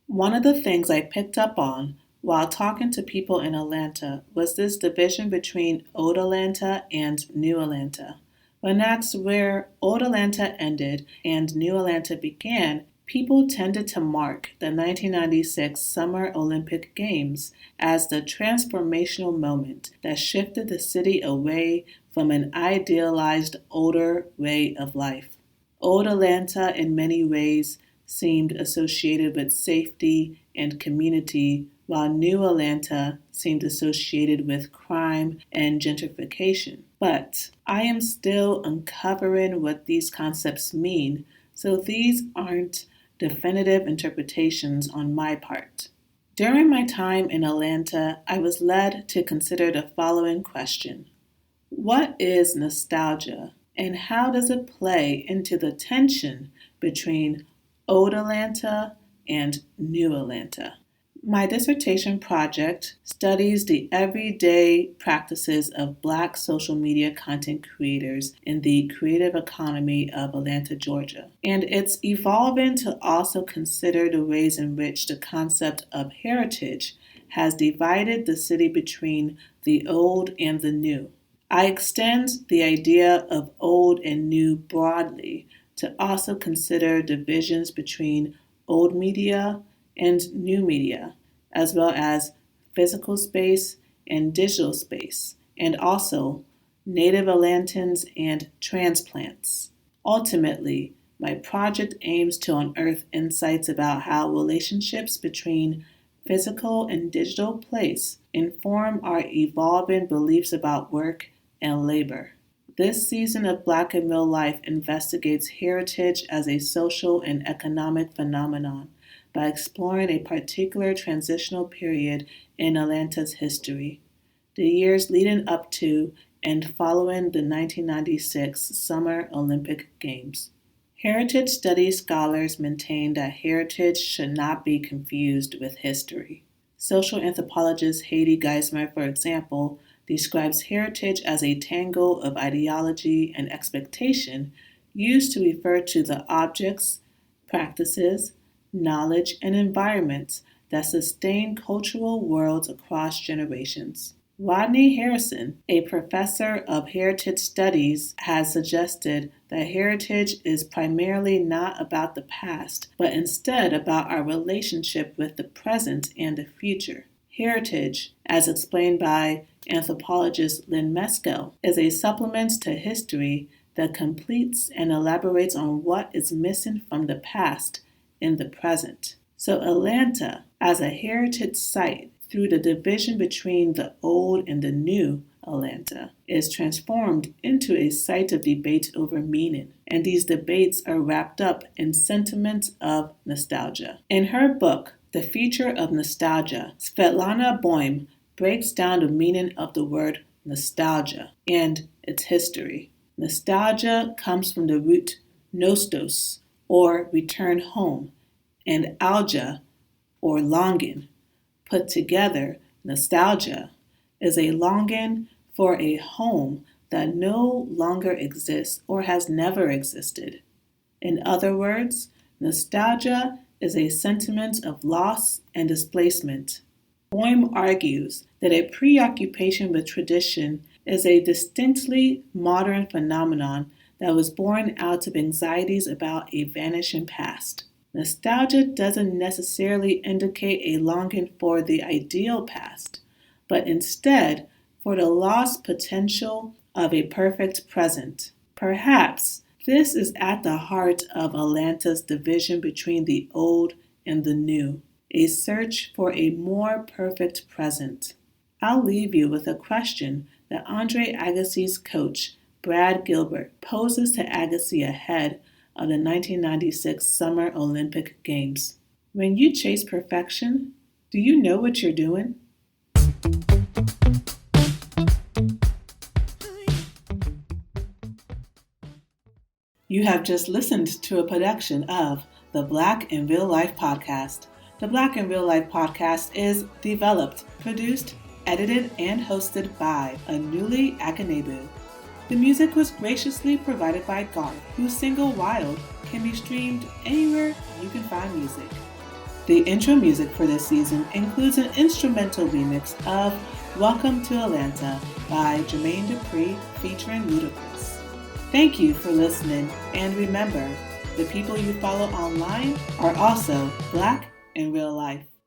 One of the things I picked up on while talking to people in Atlanta was this division between Old Atlanta and New Atlanta. When asked where Old Atlanta ended and New Atlanta began, people tended to mark the 1996 Summer Olympic Games as the transformational moment that shifted the city away from an idealized older way of life. Old Atlanta, in many ways, seemed associated with safety and community, while New Atlanta seemed associated with crime and gentrification. But I am still uncovering what these concepts mean, so these aren't definitive interpretations on my part. During my time in Atlanta, I was led to consider the following question. What is nostalgia, and how does it play into the tension between Old Atlanta and New Atlanta? My dissertation project studies the everyday practices of Black social media content creators in the creative economy of Atlanta, Georgia. And it's evolving to also consider the ways in which the concept of heritage has divided the city between the old and the new. I extend the idea of old and new broadly to also consider divisions between old media and new media, as well as physical space and digital space, and also Native Atlantans and transplants. Ultimately, my project aims to unearth insights about how relationships between physical and digital place inform our evolving beliefs about work and labor. This season of Black in Real Life investigates heritage as a social and economic phenomenon by exploring a particular transitional period in Atlanta's history, the years leading up to and following the 1996 Summer Olympic Games. Heritage studies scholars maintain that heritage should not be confused with history. Social anthropologist Heidi Geismer, for example, describes heritage as a tangle of ideology and expectation used to refer to the objects, practices, knowledge, and environments that sustain cultural worlds across generations. Rodney Harrison, a professor of heritage studies, has suggested that heritage is primarily not about the past, but instead about our relationship with the present and the future. Heritage, as explained by anthropologist Lynn Meskel, is a supplement to history that completes and elaborates on what is missing from the past in the present. So Atlanta, as a heritage site, through the division between the old and the new Atlanta, is transformed into a site of debate over meaning, and these debates are wrapped up in sentiments of nostalgia. In her book, The Future of Nostalgia, Svetlana Boym breaks down the meaning of the word nostalgia and its history. Nostalgia comes from the root nostos, or return home, and algia, or longing. Put together, nostalgia is a longing for a home that no longer exists or has never existed. In other words, nostalgia is a sentiment of loss and displacement. Boym argues that a preoccupation with tradition is a distinctly modern phenomenon that was born out of anxieties about a vanishing past. Nostalgia doesn't necessarily indicate a longing for the ideal past, but instead for the lost potential of a perfect present. Perhaps this is at the heart of Atlanta's division between the old and the new, a search for a more perfect present. I'll leave you with a question that Andre Agassi's coach, Brad Gilbert, poses to Agassi ahead of the 1996 Summer Olympic Games. When you chase perfection, do you know what you're doing? You have just listened to a production of the Black in Real Life Podcast. The Black in Real Life Podcast is developed, produced, edited, and hosted by Anuli Akanebu. The music was graciously provided by Garth, whose single Wild can be streamed anywhere you can find music. The intro music for this season includes an instrumental remix of Welcome to Atlanta by Jermaine Dupri featuring Ludacris. Thank you for listening, and remember, the people you follow online are also Black in real life.